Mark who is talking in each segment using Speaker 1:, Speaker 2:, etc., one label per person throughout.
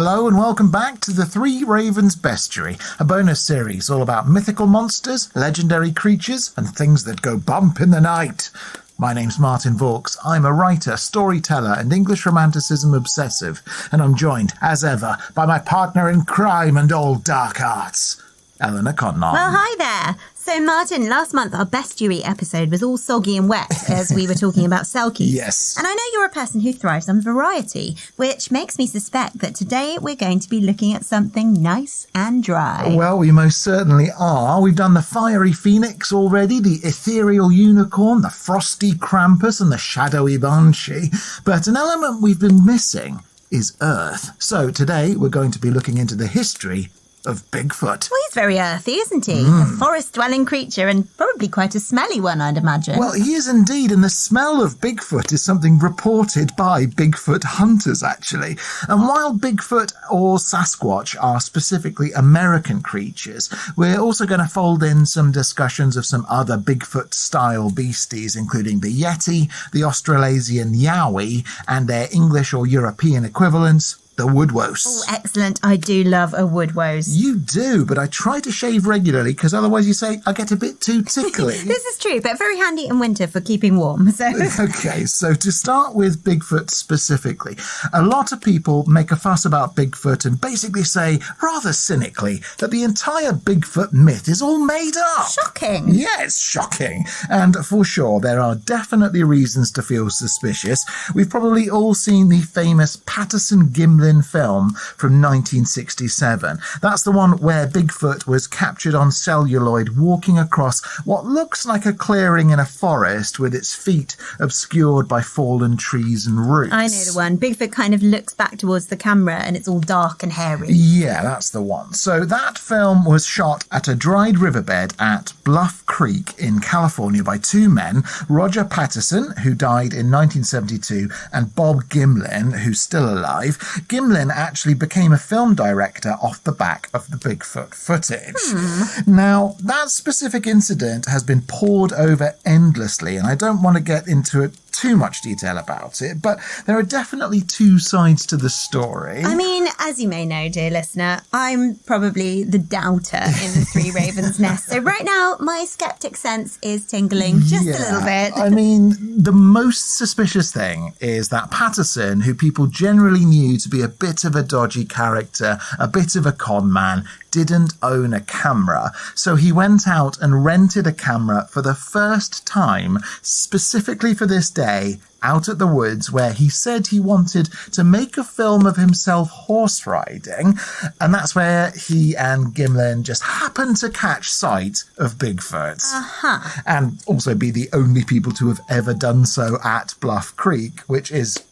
Speaker 1: Hello and welcome back to the Three Ravens Bestiary, a bonus series all about mythical monsters, legendary creatures, and things that go bump in the night. My name's Martin Vaux. I'm a writer, storyteller, and English romanticism obsessive, and I'm joined, as ever, by my partner in crime and all dark arts, Eleanor Cotton.
Speaker 2: Well, hi there. So, Martin, last month our Bestiary episode was all soggy and wet as we were talking about selkies.
Speaker 1: Yes.
Speaker 2: And I know you're a person who thrives on variety, which makes me suspect that today we're going to be looking at something nice and dry.
Speaker 1: Well, we most certainly are. We've done the fiery phoenix already, the ethereal unicorn, the frosty Krampus, and the shadowy banshee. But an element we've been missing is Earth. So today we're going to be looking into the history of Bigfoot.
Speaker 2: Well, he's very earthy, isn't he? A forest-dwelling creature and probably quite a smelly one, I'd imagine.
Speaker 1: Well, he is indeed, and the smell of Bigfoot is something reported by Bigfoot hunters, actually. And while Bigfoot or Sasquatch are specifically American creatures, we're also going to fold in some discussions of some other Bigfoot-style beasties, including the Yeti, the Australasian Yowie, and their English or European equivalents, the woodwose.
Speaker 2: Oh, excellent. I do love a woodwose.
Speaker 1: You do, but I try to shave regularly because otherwise you say I get a bit too tickly.
Speaker 2: This is true, but very handy in winter for keeping warm. So.
Speaker 1: Okay, so to start with Bigfoot specifically, a lot of people make a fuss about Bigfoot and basically say, rather cynically, that the entire Bigfoot myth is all made up.
Speaker 2: Shocking.
Speaker 1: Yes, shocking. And for sure, there are definitely reasons to feel suspicious. We've probably all seen the famous Patterson-Gimlin film from 1967. That's the one where Bigfoot was captured on celluloid walking across what looks like a clearing in a forest with its feet obscured by fallen trees and roots.
Speaker 2: I know the one. Bigfoot kind of looks back towards the camera and it's all dark and hairy.
Speaker 1: Yeah, that's the one. So that film was shot at a dried riverbed at Bluff Creek in California by two men, Roger Patterson, who died in 1972, and Bob Gimlin, who's still alive. Gimlin actually became a film director off the back of the Bigfoot footage. Now, that specific incident has been pored over endlessly, and I don't want to get into it too much detail about it, but there are definitely two sides to the story.
Speaker 2: I mean, as you may know, dear listener, I'm probably the doubter in the Three Ravens nest. So right now, my skeptic sense is tingling just a little bit.
Speaker 1: I mean, the most suspicious thing is that Patterson, who people generally knew to be a bit of a dodgy character, a bit of a con man, didn't own a camera. So he went out and rented a camera for the first time, specifically for this day, out at the woods, where he said he wanted to make a film of himself horse riding. And that's where he and Gimlin just happened to catch sight of Bigfoot. And also be the only people to have ever done so at Bluff Creek, which is,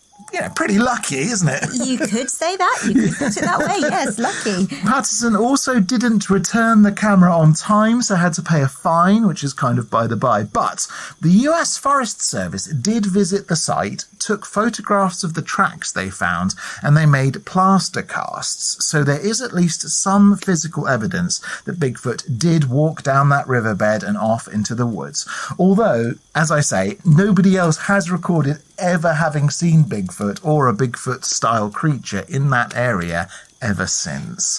Speaker 1: pretty lucky, isn't it?
Speaker 2: You could say that. You could put it that way. Yes, lucky.
Speaker 1: Patterson also didn't return the camera on time, so had to pay a fine, which is kind of by the by. But the US Forest Service did visit the site, took photographs of the tracks they found, and they made plaster casts. So there is at least some physical evidence that Bigfoot did walk down that riverbed and off into the woods. Although, as I say, nobody else has recorded ever having seen Bigfoot or a Bigfoot-style creature in that area ever since.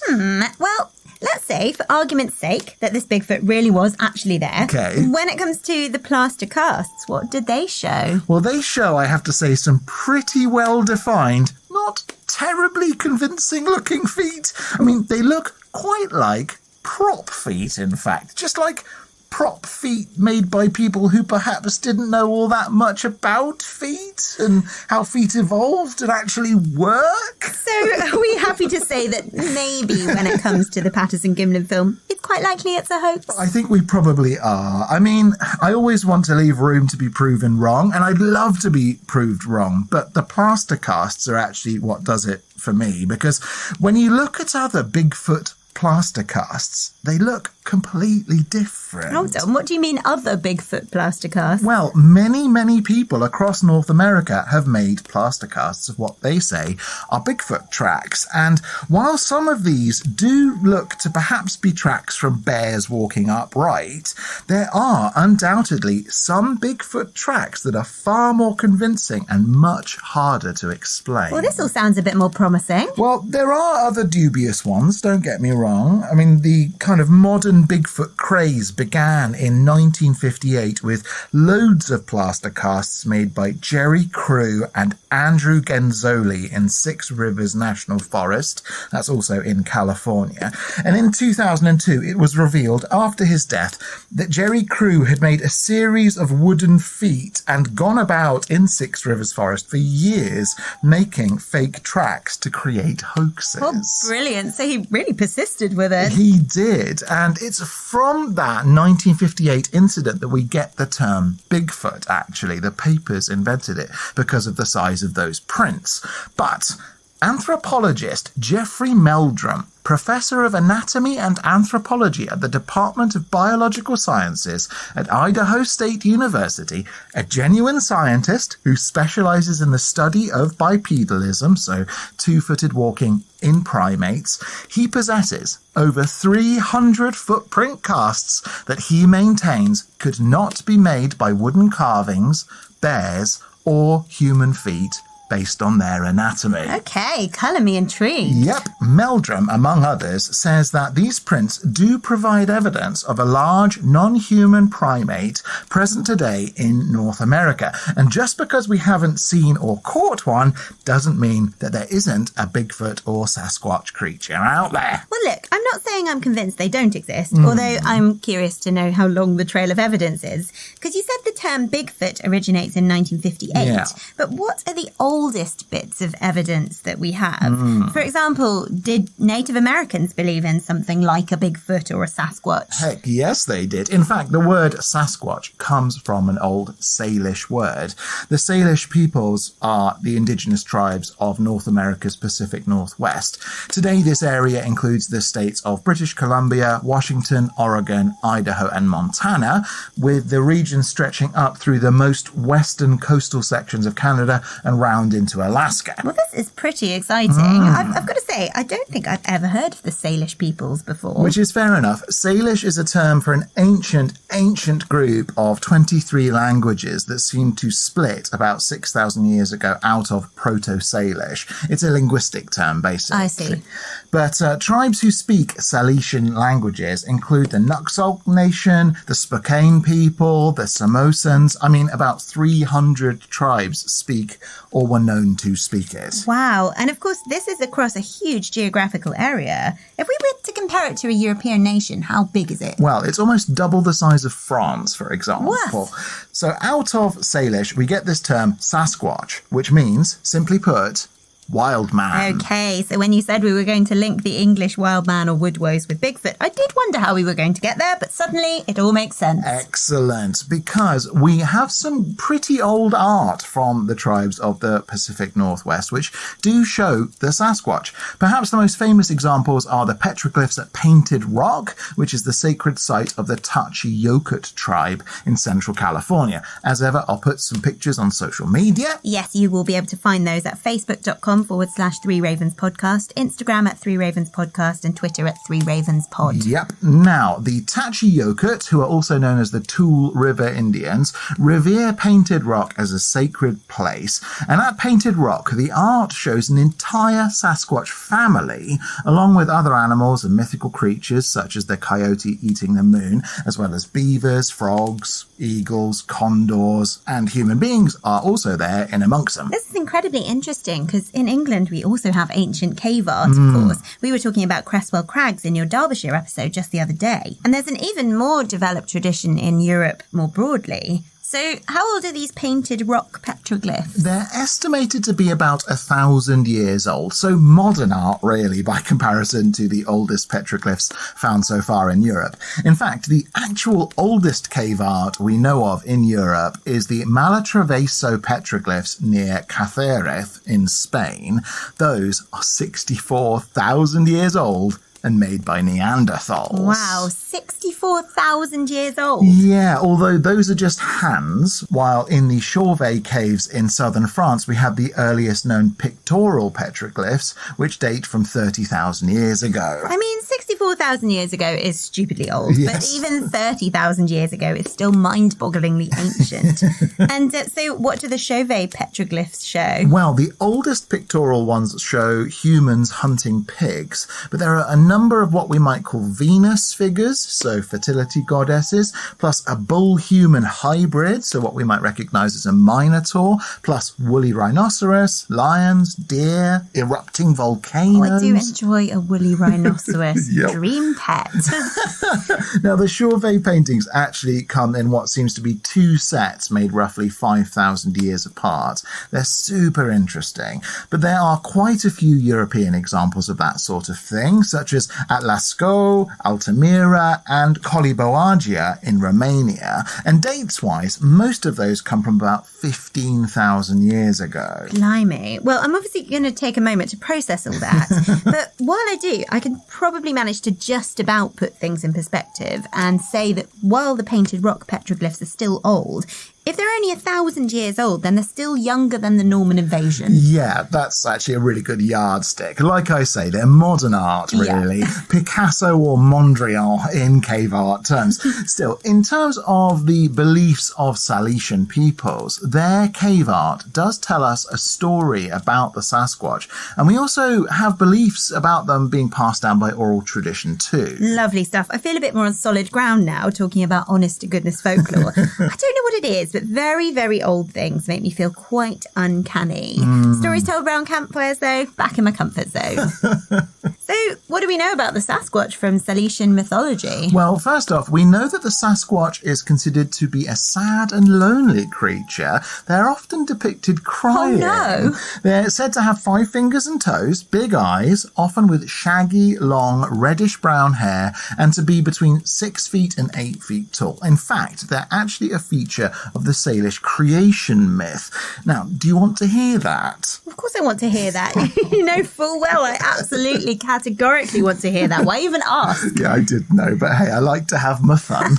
Speaker 2: Well, let's say, for argument's sake, that this Bigfoot really was actually there.
Speaker 1: Okay.
Speaker 2: When it comes to the plaster casts, what did they show?
Speaker 1: Well, they show, I have to say, some pretty well-defined, not terribly convincing-looking feet. I mean, they look quite like prop feet, in fact. Just like prop feet made by people who perhaps didn't know all that much about feet and how feet evolved and actually work.
Speaker 2: So are we happy to say that maybe when it comes to the Patterson-Gimlin film, it's quite likely it's a hoax?
Speaker 1: I think we probably are. I mean, I always want to leave room to be proven wrong, and I'd love to be proved wrong, but the plaster casts are actually what does it for me, because when you look at other Bigfoot plaster casts, they look completely different.
Speaker 2: Hold on, what do you mean other Bigfoot plaster casts?
Speaker 1: Well, many people across North America have made plaster casts of what they say are Bigfoot tracks. And while some of these do look to perhaps be tracks from bears walking upright, there are undoubtedly some Bigfoot tracks that are far more convincing and much harder to explain.
Speaker 2: Well, this all sounds a bit more promising.
Speaker 1: Well, there are other dubious ones, don't get me wrong. I mean, the kind of modern Bigfoot craze began in 1958 with loads of plaster casts made by Jerry Crew and Andrew Genzoli in Six Rivers National Forest. That's also in California. And in 2002, it was revealed after his death that Jerry Crew had made a series of wooden feet and gone about in Six Rivers Forest for years making fake tracks to create hoaxes.
Speaker 2: Oh, brilliant. So he really persisted with it.
Speaker 1: He did. And it's from that 1958 incident that we get the term Bigfoot, actually. The papers invented it because of the size of those prints. But anthropologist Jeffrey Meldrum, professor of anatomy and anthropology at the Department of Biological Sciences at Idaho State University, a genuine scientist who specializes in the study of bipedalism, so two-footed walking in primates, he possesses over 300 footprint casts that he maintains could not be made by wooden carvings, bears, or human feet based on their anatomy.
Speaker 2: Okay, colour me intrigued.
Speaker 1: Yep, Meldrum, among others, says that these prints do provide evidence of a large non-human primate present today in North America. And just because we haven't seen or caught one doesn't mean that there isn't a Bigfoot or Sasquatch creature out there.
Speaker 2: Well, look, I'm not saying I'm convinced they don't exist, although I'm curious to know how long the trail of evidence is. Because you said the term Bigfoot originates in 1958,
Speaker 1: Yeah.
Speaker 2: but what are the oldest bits of evidence that we have? For example, did Native Americans believe in something like a Bigfoot or a Sasquatch?
Speaker 1: Heck, yes, they did. In fact, the word Sasquatch comes from an old Salish word. The Salish peoples are the indigenous tribes of North America's Pacific Northwest. Today, this area includes the states of British Columbia, Washington, Oregon, Idaho, and Montana, with the region stretching up through the most western coastal sections of Canada and round into Alaska.
Speaker 2: Well, this is pretty exciting. I've got to say, I don't think I've ever heard of the Salish peoples before.
Speaker 1: Which is fair enough. Salish is a term for an ancient group of 23 languages that seemed to split about 6,000 years ago out of Proto-Salish. It's a linguistic term, basically.
Speaker 2: I see.
Speaker 1: But tribes who speak Salesian languages include the Nuxalk Nation, the Spokane people, the Samosans. I mean, about 300 tribes speak or were known to speak it.
Speaker 2: Wow. And of course, this is across a huge geographical area. If we were to compare it to a European nation, how big is it?
Speaker 1: Well, it's almost double the size of France, for example.
Speaker 2: What?
Speaker 1: So out of Salish, we get this term Sasquatch, which means, simply put, wild man.
Speaker 2: Okay, so when you said we were going to link the English wild man or woodwoes with Bigfoot, I did wonder how we were going to get there, but suddenly it all makes sense.
Speaker 1: Excellent, because we have some pretty old art from the tribes of the Pacific Northwest, which do show the Sasquatch. Perhaps the most famous examples are the petroglyphs at Painted Rock, which is the sacred site of the Tachi-Yokut tribe in Central California. As ever, I'll put some pictures on social media.
Speaker 2: Yes, you will be able to find those at facebook.com/3 Ravens Podcast, Instagram at 3 Ravens Podcast, and Twitter at 3 Ravens Pod.
Speaker 1: Yep. Now, the Tachi-Yokut, who are also known as the Tool River Indians, revere Painted Rock as a sacred place. And at Painted Rock, the art shows an entire Sasquatch family, along with other animals and mythical creatures such as the coyote eating the moon, as well as beavers, frogs, eagles, condors, and human beings are also there in amongst them.
Speaker 2: This is incredibly interesting because in England we also have ancient cave art, of course. We were talking about Cresswell Crags in your Derbyshire episode just the other day. And there's an even more developed tradition in Europe more broadly. So how old are these Painted Rock petroglyphs?
Speaker 1: They're estimated to be about 1,000 years old, so modern art really by comparison to the oldest petroglyphs found so far in Europe. In fact, the actual oldest cave art we know of in Europe is the Malatraveso petroglyphs near Cáceres in Spain. Those are 64,000 years old and made by Neanderthals.
Speaker 2: Wow, 64,000 years old.
Speaker 1: Yeah, although those are just hands, while in the Chauvet caves in southern France we have the earliest known pictorial petroglyphs, which date from 30,000 years ago.
Speaker 2: I mean, 64,000 years ago is stupidly old,
Speaker 1: Yes.
Speaker 2: but even 30,000 years ago is still mind-bogglingly ancient. And so what do the Chauvet petroglyphs show?
Speaker 1: Well, the oldest pictorial ones show humans hunting pigs, but there are a number of what we might call Venus figures, so fertility goddesses, plus a bull-human hybrid, so what we might recognise as a minotaur, plus woolly rhinoceros, lions, deer, erupting volcanoes.
Speaker 2: Oh, I do enjoy a woolly rhinoceros.
Speaker 1: Yep.
Speaker 2: Dream pet.
Speaker 1: Now, the Chauvet paintings actually come in what seems to be two sets made roughly 5,000 years apart. They're super interesting, but there are quite a few European examples of that sort of thing, such as at Lascaux, Altamira, and Coliboagia in Romania. And dates-wise, most of those come from about 15,000 years ago.
Speaker 2: Blimey. Well, I'm obviously going to take a moment to process all that. But while I do, I can probably manage to just about put things in perspective and say that while the painted rock petroglyphs are still old, if they're only 1,000 years old, then they're still younger than the Norman invasion.
Speaker 1: Yeah, that's actually a really good yardstick. Like I say, they're modern art, really.
Speaker 2: Yeah.
Speaker 1: Picasso or Mondrian in cave art terms. Still, in terms of the beliefs of Salesian peoples, their cave art does tell us a story about the Sasquatch. And we also have beliefs about them being passed down by oral tradition too.
Speaker 2: Lovely stuff. I feel a bit more on solid ground now, talking about honest-to-goodness folklore. I don't know what it is, but very, very old things make me feel quite uncanny. Stories told around campfires, though, back in my comfort zone. So, what do we know about the Sasquatch from Salesian mythology?
Speaker 1: Well, first off, we know that the Sasquatch is considered to be a sad and lonely creature. They're often depicted crying.
Speaker 2: Oh, no.
Speaker 1: They're said to have 5 fingers and toes, big eyes, often with shaggy, long, reddish-brown hair, and to be between 6 feet and 8 feet tall. In fact, they're actually a feature of the Salish creation myth. Now, do you want to hear that?
Speaker 2: Of course I want to hear that. You know full well I absolutely categorically want to hear that. Why even ask?
Speaker 1: Yeah, I did know, but hey, I like to have my fun.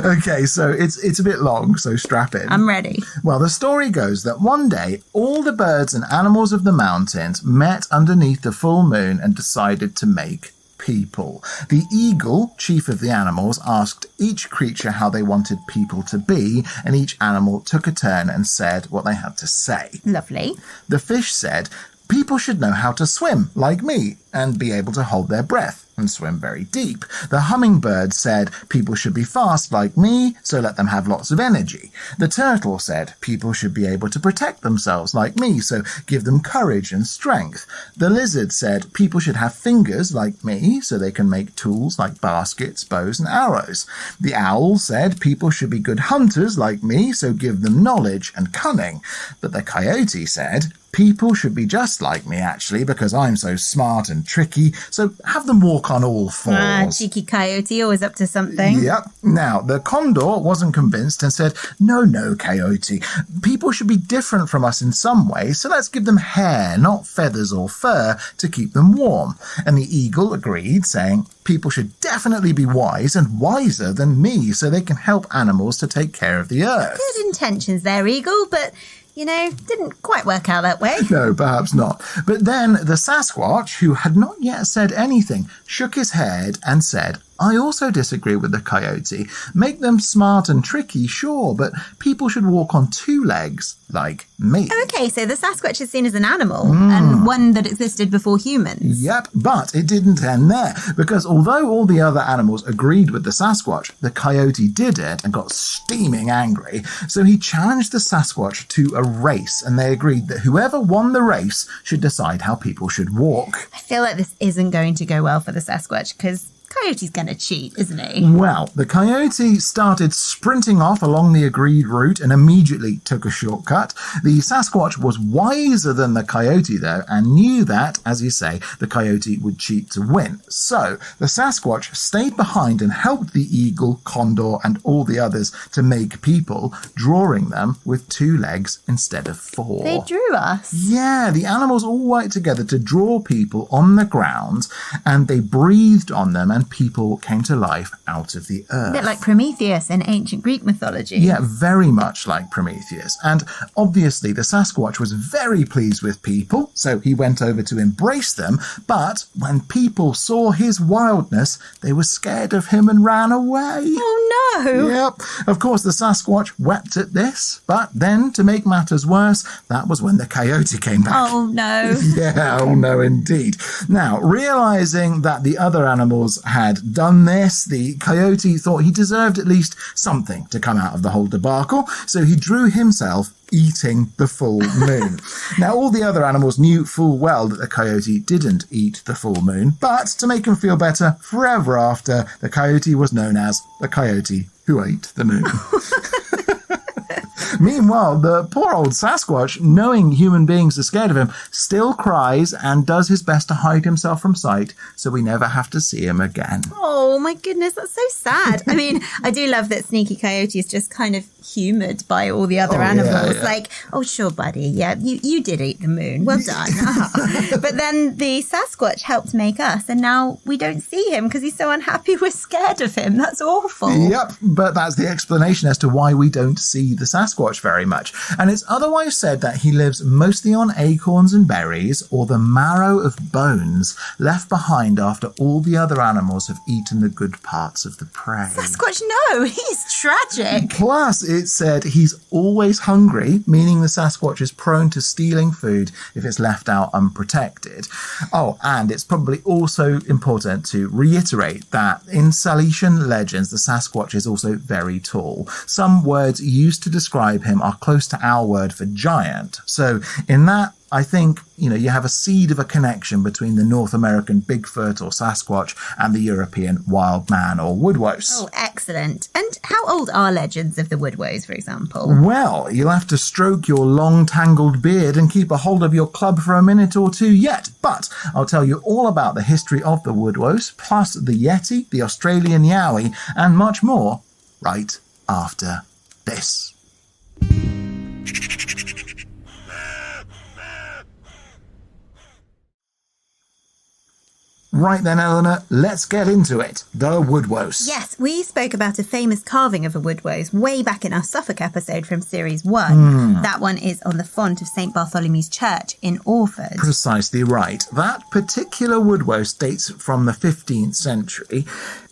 Speaker 1: Okay, so it's a bit long, so strap in.
Speaker 2: I'm ready.
Speaker 1: Well, the story goes that one day, all the birds and animals of the mountains met underneath the full moon and decided to make people. The eagle, chief of the animals, asked each creature how they wanted people to be, and each animal took a turn and said what they had to say.
Speaker 2: Lovely.
Speaker 1: The fish said, people should know how to swim, like me, and be able to hold their breath and swim very deep. The hummingbird said, people should be fast like me, so let them have lots of energy. The turtle said, people should be able to protect themselves like me, so give them courage and strength. The lizard said, people should have fingers like me, so they can make tools like baskets, bows, and arrows. The owl said, people should be good hunters like me, so give them knowledge and cunning. But the coyote said, people should be just like me, actually, because I'm so smart and tricky, so have them walk on all fours.
Speaker 2: Cheeky coyote, always up to something.
Speaker 1: Yep. Now, the condor wasn't convinced and said, no, coyote. People should be different from us in some way, so let's give them hair, not feathers or fur, to keep them warm. And the eagle agreed, saying, people should definitely be wise and wiser than me, so they can help animals to take care of the earth.
Speaker 2: Good intentions there, eagle, but you know, didn't quite work out that way.
Speaker 1: No, perhaps not. But then the Sasquatch, who had not yet said anything, shook his head and said, I also disagree with the coyote. Make them smart and tricky, sure, but people should walk on 2 legs, like me.
Speaker 2: Okay, so the Sasquatch is seen as an animal, and one that existed before humans.
Speaker 1: Yep, but it didn't end there, because although all the other animals agreed with the Sasquatch, the coyote didn't and got steaming angry, so he challenged the Sasquatch to a race, and they agreed that whoever won the race should decide how people should walk.
Speaker 2: I feel like this isn't going to go well for the Sasquatch, because coyote's going to cheat, isn't he?
Speaker 1: Well, the coyote started sprinting off along the agreed route and immediately took a shortcut. The Sasquatch was wiser than the coyote, though, and knew that, as you say, the coyote would cheat to win. So the Sasquatch stayed behind and helped the eagle, condor, and all the others to make people, drawing them with 2 legs instead of 4.
Speaker 2: They drew us.
Speaker 1: Yeah, the animals all worked together to draw people on the ground, and they breathed on them, and people came to life out of the earth.
Speaker 2: A bit like Prometheus in ancient Greek mythology.
Speaker 1: Yeah, very much like Prometheus. And obviously the Sasquatch was very pleased with people, so he went over to embrace them, but when people saw his wildness, they were scared of him and ran away.
Speaker 2: Oh no!
Speaker 1: Yep. Of course, the Sasquatch wept at this, but then, to make matters worse, that was when the coyote came back.
Speaker 2: Oh no.
Speaker 1: Yeah, oh no, indeed. Now, realizing that the other animals had done this, the coyote thought he deserved at least something to come out of the whole debacle, so he drew himself eating the full moon. Now, all the other animals knew full well that the coyote didn't eat the full moon, but to make him feel better, forever after, the coyote was known as the coyote who ate the moon. Meanwhile, the poor old Sasquatch, knowing human beings are scared of him, still cries and does his best to hide himself from sight so we never have to see him again.
Speaker 2: Oh my goodness, that's so sad. I mean, I do love that Sneaky Coyote is just kind of humoured by all the other animals.
Speaker 1: Yeah.
Speaker 2: Like, oh sure, buddy, yeah, you did eat the moon. Well done. But then the Sasquatch helped make us, and now we don't see him because he's so unhappy we're scared of him. That's awful.
Speaker 1: Yep, but that's the explanation as to why we don't see the Sasquatch very much. And it's otherwise said that he lives mostly on acorns and berries, or the marrow of bones left behind after all the other animals have eaten the good parts of the prey.
Speaker 2: Sasquatch, no, he's tragic.
Speaker 1: Plus, it said he's always hungry, meaning the Sasquatch is prone to stealing food if it's left out unprotected. Oh, and it's probably also important to reiterate that in Salesian legends, the Sasquatch is also very tall. Some words used to describe him are close to our word for giant. So in that, I think, you have a seed of a connection between the North American Bigfoot or Sasquatch and the European wild man or woodwose.
Speaker 2: Oh, excellent. And how old are legends of the woodwose, for example?
Speaker 1: Well, you'll have to stroke your long tangled beard and keep a hold of your club for a minute or two yet. But I'll tell you all about the history of the woodwose, plus the Yeti, the Australian Yowie, and much more right after this. Right then, Eleanor, let's get into it. The woodwose.
Speaker 2: Yes, we spoke about a famous carving of a woodwose way back in our Suffolk episode from Series 1. That one is on the font of St. Bartholomew's Church in Orford.
Speaker 1: Precisely right. That particular woodwose dates from the 15th century.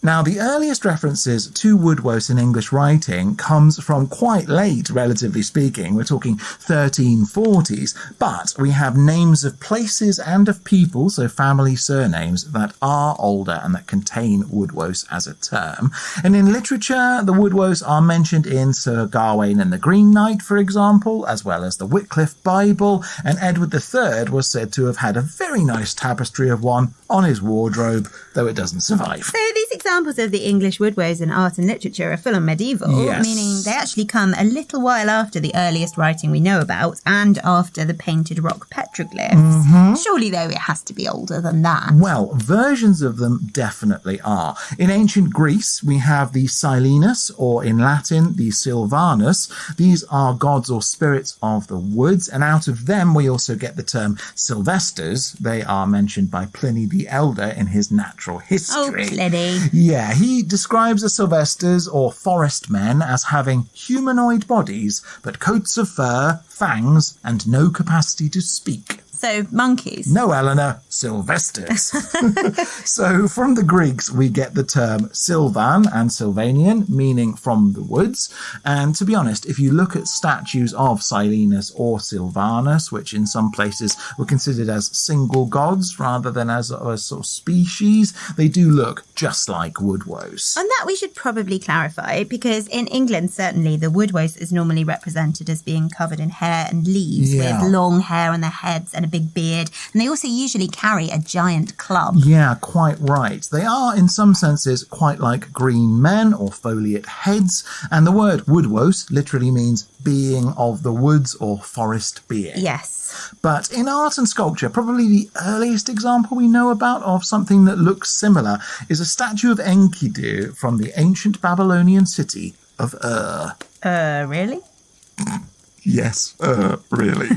Speaker 1: Now, the earliest references to woodwose in English writing comes from quite late, relatively speaking. We're talking 1340s. But we have names of places and of people, so family surnames, that are older and that contain woodwose as a term. And in literature, the woodwose are mentioned in Sir Gawain and the Green Knight, for example, as well as the Wycliffe Bible. And Edward III was said to have had a very nice tapestry of one on his wardrobe, though it doesn't survive.
Speaker 2: So these examples of the English woodwose in art and literature are full on medieval,
Speaker 1: Yes.
Speaker 2: meaning they actually come a little while after the earliest writing we know about and after the painted rock petroglyphs. Surely, though, it has to be older than that.
Speaker 1: Well, versions of them definitely are. In ancient Greece, we have the Silenus, or in Latin, the Silvanus. These are gods or spirits of the woods, and out of them we also get the term Sylvesters. They are mentioned by Pliny the Elder in his Natural History.
Speaker 2: Oh, Pliny.
Speaker 1: Yeah, he describes the Sylvesters, or forest men, as having humanoid bodies, but coats of fur, fangs, and no capacity to speak.
Speaker 2: So, monkeys.
Speaker 1: No, Eleanor, Sylvesters. So from the Greeks, we get the term Sylvan and Sylvanian, meaning from the woods. And to be honest, if you look at statues of Silenus or Sylvanus, which in some places were considered as single gods rather than as a sort of species, they do look just like woodwose.
Speaker 2: And that we should probably clarify, because in England, certainly, the woodwose is normally represented as being covered in hair and leaves,
Speaker 1: Yeah.
Speaker 2: with long hair on their heads and a big beard, and they also usually carry a giant club.
Speaker 1: Yeah, quite right. They are, in some senses, quite like green men or foliate heads, and the word woodwose literally means being of the woods or forest being.
Speaker 2: Yes.
Speaker 1: But in art and sculpture, probably the earliest example we know about of something that looks similar is a statue of Enkidu from the ancient Babylonian city of Ur.
Speaker 2: Really?
Speaker 1: Yes, really.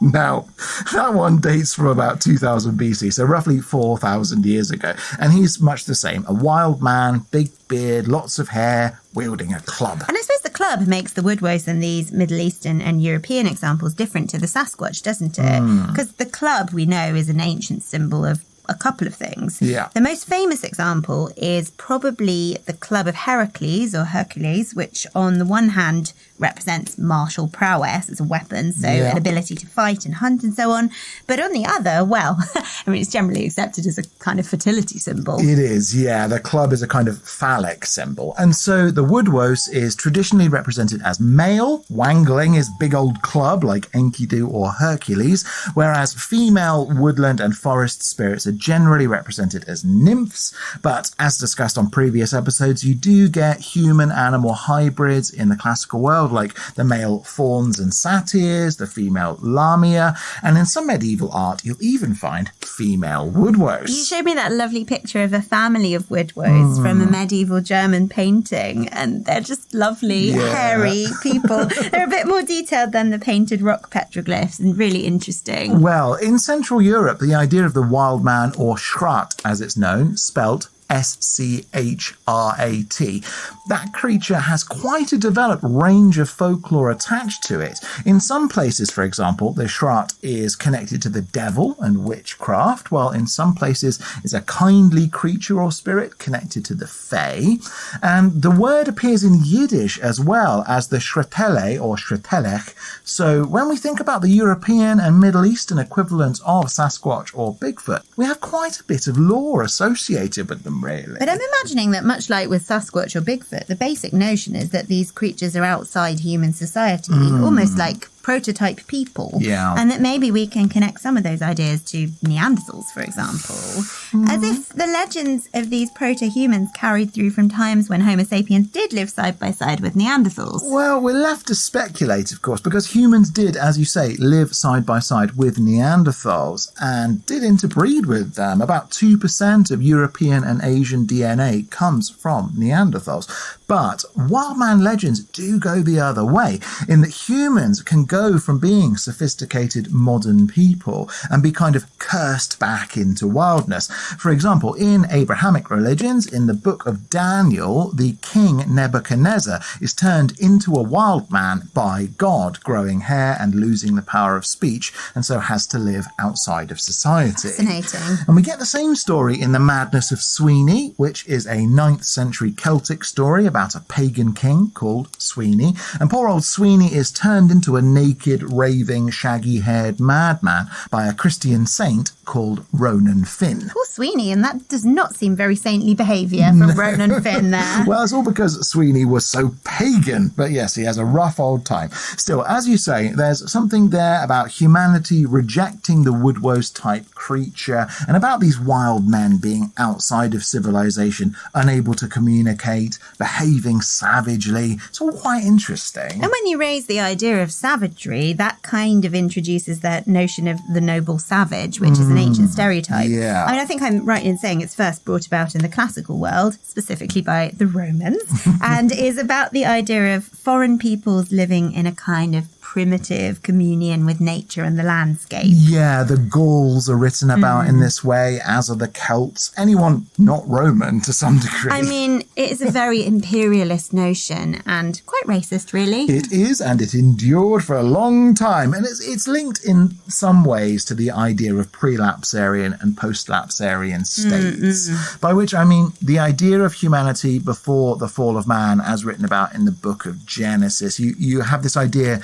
Speaker 1: Now, that one dates from about 2000 BC, so roughly 4,000 years ago. And he's much the same. A wild man, big beard, lots of hair, wielding a club.
Speaker 2: And I suppose the club makes the woodwose in these Middle Eastern and European examples different to the Sasquatch, doesn't it? Because the club, we know, is an ancient symbol of a couple of things.
Speaker 1: Yeah.
Speaker 2: The most famous example is probably the club of Heracles or Hercules, which on the one hand represents martial prowess as a weapon, so an ability to fight and hunt and so on. But on the other, well, I mean, it's generally accepted as a kind of fertility symbol.
Speaker 1: It is, yeah. The club is a kind of phallic symbol. And so the woodwose is traditionally represented as male, wangling his big old club like Enkidu or Hercules, whereas female woodland and forest spirits are generally represented as nymphs. But as discussed on previous episodes, you do get human-animal hybrids in the classical world, like the male fauns and satyrs, the female lamia, and in some medieval art, you'll even find female woodwose.
Speaker 2: You showed me that lovely picture of a family of woodwose from a medieval German painting, and they're just lovely, hairy people. They're a bit more detailed than the painted rock petroglyphs and really interesting.
Speaker 1: Well, in Central Europe, the idea of the wild man, or Schrat as it's known, spelt S-C-H-R-A-T. That creature has quite a developed range of folklore attached to it. In some places, for example, the Schrat is connected to the devil and witchcraft, while in some places is a kindly creature or spirit connected to the fae. And the word appears in Yiddish as well as the Shretele or Shretelech. So when we think about the European and Middle Eastern equivalent of Sasquatch or Bigfoot, we have quite a bit of lore associated with them, really.
Speaker 2: But I'm imagining that much like with Sasquatch or Bigfoot, the basic notion is that these creatures are outside human society, almost like prototype people.
Speaker 1: Yeah.
Speaker 2: And that maybe we can connect some of those ideas to Neanderthals, for example. As if the legends of these proto-humans carried through from times when Homo sapiens did live side by side with Neanderthals.
Speaker 1: Well, we're left to speculate, of course, because humans did, as you say, live side by side with Neanderthals and did interbreed with them. About 2% of European and Asian DNA comes from Neanderthals. But wildman legends do go the other way, in that humans can go from being sophisticated modern people and be kind of cursed back into wildness. For example, in Abrahamic religions, in the book of Daniel, the king Nebuchadnezzar is turned into a wild man by God, growing hair and losing the power of speech, and so has to live outside of society.
Speaker 2: Fascinating.
Speaker 1: And we get the same story in The Madness of Sweeney, which is a 9th century Celtic story about a pagan king called Sweeney. And poor old Sweeney is turned into a naked, raving, shaggy-haired madman by a Christian saint called Ronan Finn.
Speaker 2: Poor Sweeney, and that does not seem very saintly behaviour from Ronan Finn there.
Speaker 1: Well, it's all because Sweeney was so pagan. But yes, he has a rough old time. Still, as you say, there's something there about humanity rejecting the woodwose type creature and about these wild men being outside of civilization, unable to communicate, behaving savagely. It's all quite interesting.
Speaker 2: And when you raise the idea of savagery, that kind of introduces that notion of the noble savage, which is an ancient stereotype.
Speaker 1: Yeah.
Speaker 2: I mean, I think I'm right in saying it's first brought about in the classical world, specifically by the Romans, and is about the idea of foreign peoples living in a kind of primitive communion with nature and the landscape.
Speaker 1: Yeah, the Gauls are written about in this way, as are the Celts. Anyone not Roman to some degree.
Speaker 2: I mean, it is a very imperialist notion and quite racist, really.
Speaker 1: It is, and it endured for a long time. And it's linked in some ways to the idea of prelapsarian and postlapsarian states, by which I mean the idea of humanity before the fall of man, as written about in the book of Genesis. You have this idea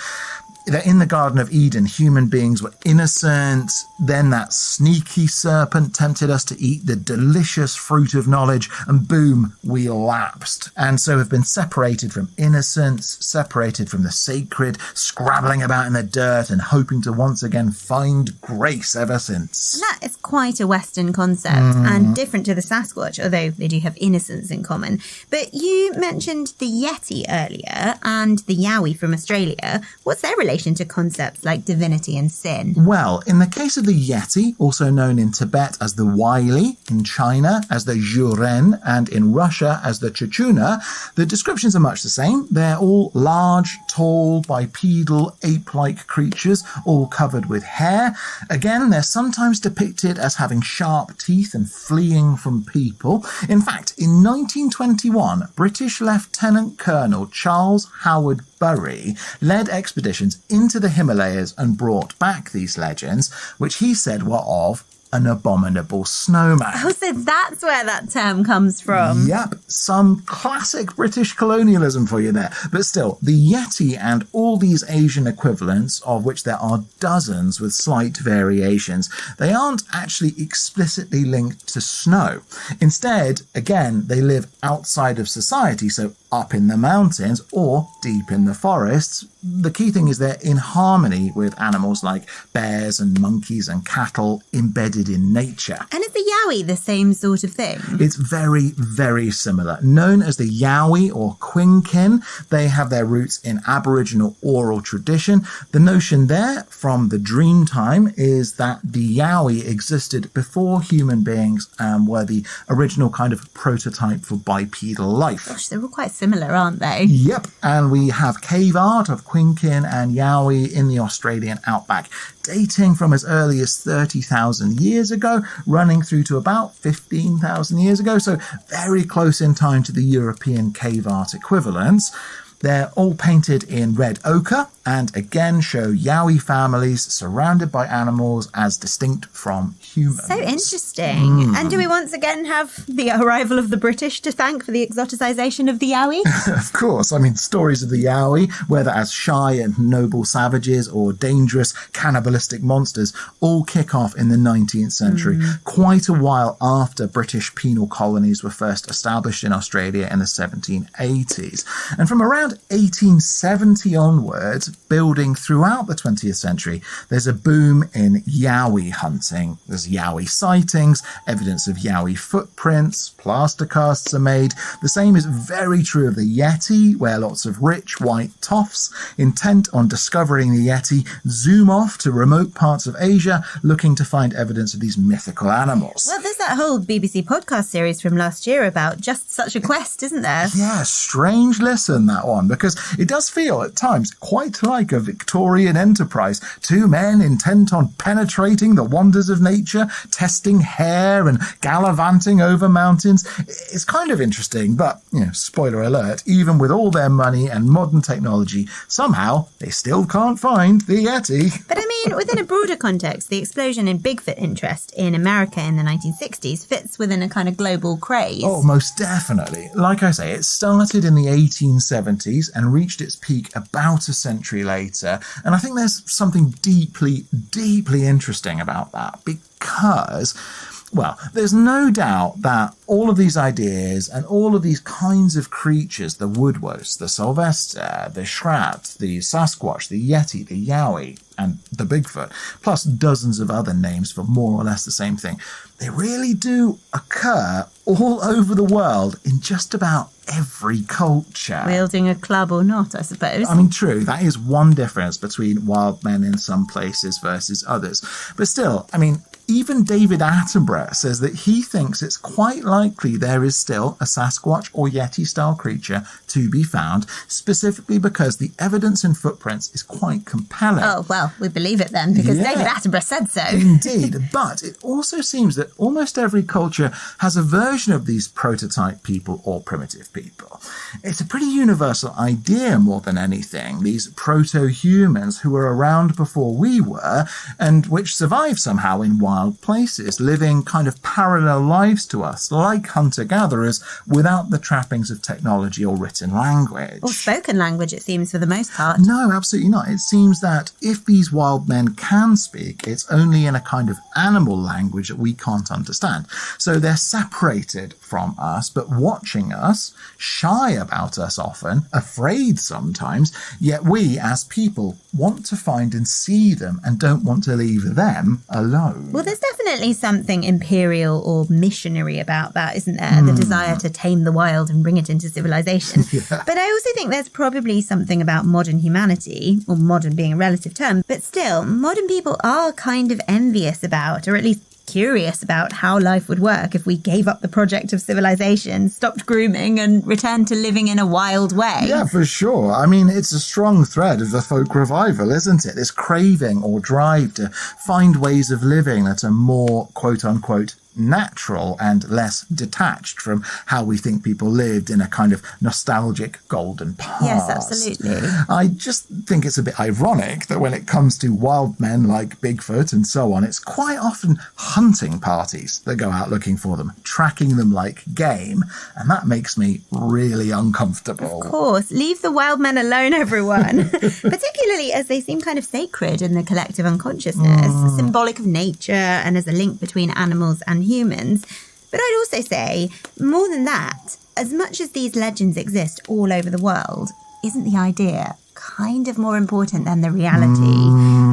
Speaker 1: that in the Garden of Eden, human beings were innocent. Then that sneaky serpent tempted us to eat the delicious fruit of knowledge, and boom, we lapsed. And so have been separated from innocence, separated from the sacred, scrabbling about in the dirt and hoping to once again find grace ever since.
Speaker 2: And that is quite a Western concept and different to the Sasquatch, although they do have innocence in common. But you mentioned the Yeti earlier and the Yowie from Australia. What's their relation to concepts like divinity and sin?
Speaker 1: Well, in the case of the Yeti, also known in Tibet as the Wily, in China as the Zhuren, and in Russia as the Chichuna, the descriptions are much the same. They're all large, tall, bipedal, ape-like creatures, all covered with hair. Again, they're sometimes depicted as having sharp teeth and fleeing from people. In fact, in 1921, British Lieutenant Colonel Charles Howard Bury led expeditions into the Himalayas and brought back these legends, which he said were of an abominable snowman.
Speaker 2: Oh, so that's where that term comes from.
Speaker 1: Yep, some classic British colonialism for you there. But still, the Yeti and all these Asian equivalents, of which there are dozens with slight variations, they aren't actually explicitly linked to snow. Instead, again, they live outside of society, so up in the mountains or deep in the forests. The key thing is they're in harmony with animals like bears and monkeys and cattle embedded in nature.
Speaker 2: And is the Yowie the same sort of thing?
Speaker 1: It's very, very similar. Known as the Yowie or Quinkin, they have their roots in Aboriginal oral tradition. The notion there from the dream time is that the Yowie existed before human beings were the original kind of prototype for bipedal life.
Speaker 2: Gosh, they're all quite similar, aren't they?
Speaker 1: Yep, and we have cave art of Quinkin and Yowie in the Australian outback, dating from as early as 30,000 years ago, running through to about 15,000 years ago, so very close in time to the European cave art equivalents. They're all painted in red ochre and again show Yowie families surrounded by animals as distinct from humans.
Speaker 2: So interesting. And do we once again have the arrival of the British to thank for the exoticization of the Yowie?
Speaker 1: Of course. I mean, stories of the Yowie, whether as shy and noble savages or dangerous cannibalistic monsters, all kick off in the 19th century, quite a while after British penal colonies were first established in Australia in the 1780s. And from around 1870 onwards, building throughout the 20th century, there's a boom in Yowie hunting. There's Yowie sightings, evidence of Yowie footprints, plaster casts are made. The same is very true of the Yeti, where lots of rich white toffs, intent on discovering the Yeti, zoom off to remote parts of Asia, looking to find evidence of these mythical animals.
Speaker 2: Well, there's that whole BBC podcast series from last year about just such a quest, isn't there?
Speaker 1: Yeah, strange listen, that one, because it does feel at times quite like a Victorian enterprise. Two men intent on penetrating the wonders of nature, testing hair and gallivanting over mountains. It's kind of interesting, but, spoiler alert, even with all their money and modern technology, somehow they still can't find the Yeti.
Speaker 2: But I mean, within a broader context, the explosion in Bigfoot interest in America in the 1960s fits within a kind of global craze.
Speaker 1: Oh, most definitely. Like I say, it started in the 1870s and reached its peak about a century later. And I think there's something deeply, deeply interesting about that because, well, there's no doubt that all of these ideas and all of these kinds of creatures, the woodwose, the sylvester, the shrat, the Sasquatch, the Yeti, the Yowie, and the Bigfoot, plus dozens of other names for more or less the same thing, they really do occur all over the world in just about every culture.
Speaker 2: Wielding a club or not, I suppose.
Speaker 1: I mean, true, that is one difference between wild men in some places versus others. But still, I mean, even David Attenborough says that he thinks it's quite likely there is still a Sasquatch or Yeti-style creature to be found, specifically because the evidence in footprints is quite compelling.
Speaker 2: Oh, well, we believe it then, because David Attenborough said so.
Speaker 1: Indeed, but it also seems that almost every culture has a version of these prototype people or primitive people. It's a pretty universal idea more than anything, these proto-humans who were around before we were, and which survive somehow in wild places, living kind of parallel lives to us, like hunter-gatherers, without the trappings of technology or written written language.
Speaker 2: Or spoken language, it seems, for the most part.
Speaker 1: No, absolutely not. It seems that if these wild men can speak, it's only in a kind of animal language that we can't understand. So they're separated from us, but watching us, shy about us often, afraid sometimes, yet we, as people, want to find and see them and don't want to leave them alone.
Speaker 2: Well, there's definitely something imperial or missionary about that, isn't there? The desire to tame the wild and bring it into civilization.
Speaker 1: Yeah.
Speaker 2: But I also think there's probably something about modern humanity, or modern being a relative term, but still, modern people are kind of envious about, or at least curious about, how life would work if we gave up the project of civilization, stopped grooming, and returned to living in a wild way.
Speaker 1: Yeah, for sure. I mean, it's a strong thread of the folk revival, isn't it? This craving or drive to find ways of living that are more, quote-unquote, natural and less detached from how we think people lived in a kind of nostalgic golden past.
Speaker 2: Yes, absolutely.
Speaker 1: I just think it's a bit ironic that when it comes to wild men like Bigfoot and so on, it's quite often hunting parties that go out looking for them, tracking them like game, and that makes me really uncomfortable.
Speaker 2: Of course, leave the wild men alone, everyone. Particularly as they seem kind of sacred in the collective unconsciousness, symbolic of nature and as a link between animals and humans. But I'd also say, more than that, as much as these legends exist all over the world, isn't the idea kind of more important than the reality?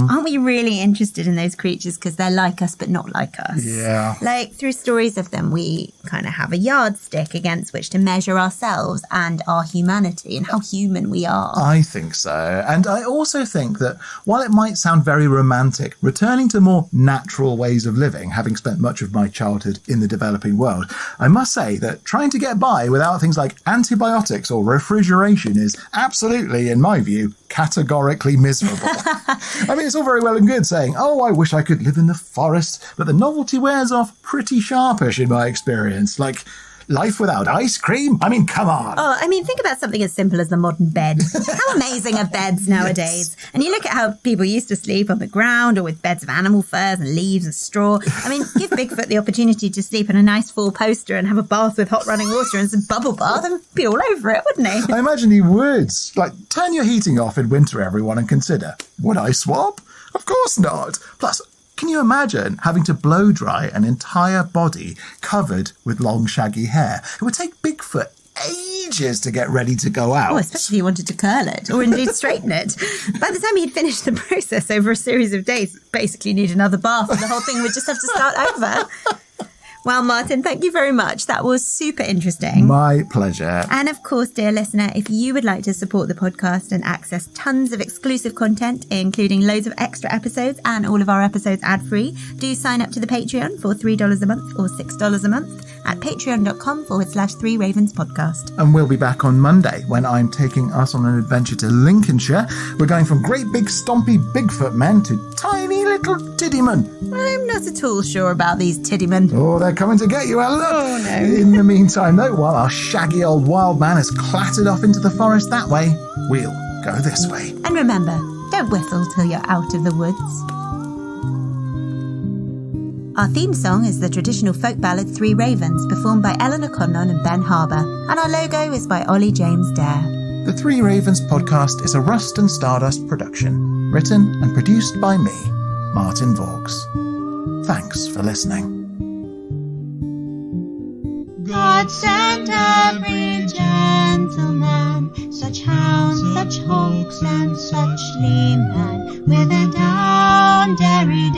Speaker 2: Aren't we really interested in those creatures because they're like us but not like us?
Speaker 1: Yeah.
Speaker 2: Like, through stories of them, we kind of have a yardstick against which to measure ourselves and our humanity and how human we are.
Speaker 1: I think so. And I also think that while it might sound very romantic, returning to more natural ways of living, having spent much of my childhood in the developing world, I must say that trying to get by without things like antibiotics or refrigeration is absolutely, in my view, categorically miserable. I mean, it's all very well and good saying, oh, I wish I could live in the forest, but the novelty wears off pretty sharpish in my experience. Like, life without ice cream? I mean, come on.
Speaker 2: Oh, I mean, think about something as simple as the modern bed. How amazing are beds nowadays? Yes. And you look at how people used to sleep on the ground or with beds of animal furs and leaves and straw. I mean, give Bigfoot the opportunity to sleep in a nice full poster and have a bath with hot running water and some bubble bath and be all over it, wouldn't he?
Speaker 1: I imagine he would. Like, turn your heating off in winter, everyone, and consider, would I swap? Of course not. Plus, can you imagine having to blow dry an entire body covered with long, shaggy hair? It would take Bigfoot ages to get ready to go out.
Speaker 2: Oh, especially if he wanted to curl it or indeed straighten it. By the time he'd finished the process over a series of days, he'd basically need another bath and the whole thing would just have to start over. Well, Martin, thank you very much. That was super interesting.
Speaker 1: My pleasure.
Speaker 2: And of course, dear listener, if you would like to support the podcast and access tons of exclusive content, including loads of extra episodes and all of our episodes ad-free, do sign up to the Patreon for $3 a month or $6 a month at patreon.com/3 Ravens podcast.
Speaker 1: And we'll be back on Monday when I'm taking us on an adventure to Lincolnshire. We're going from great big stompy Bigfoot men to tiny little tiddymen.
Speaker 2: I'm not at all sure about these tiddymen.
Speaker 1: Oh, they're coming to get you, Ella.
Speaker 2: Oh, no.
Speaker 1: In the meantime, though, while our shaggy old wild man has clattered off into the forest that way, we'll go this way.
Speaker 2: And remember, don't whistle till you're out of the woods. Our theme song is the traditional folk ballad 3 Ravens, performed by Eleanor Conlon and Ben Harbour, and our logo is by Ollie James Dare.
Speaker 1: The 3 Ravens podcast is a Rust and Stardust production, written and produced by me, Martin Vaughs. Thanks for listening.
Speaker 3: God sent every gentleman, such hounds, such hawks, and such lean man, with a down, derry,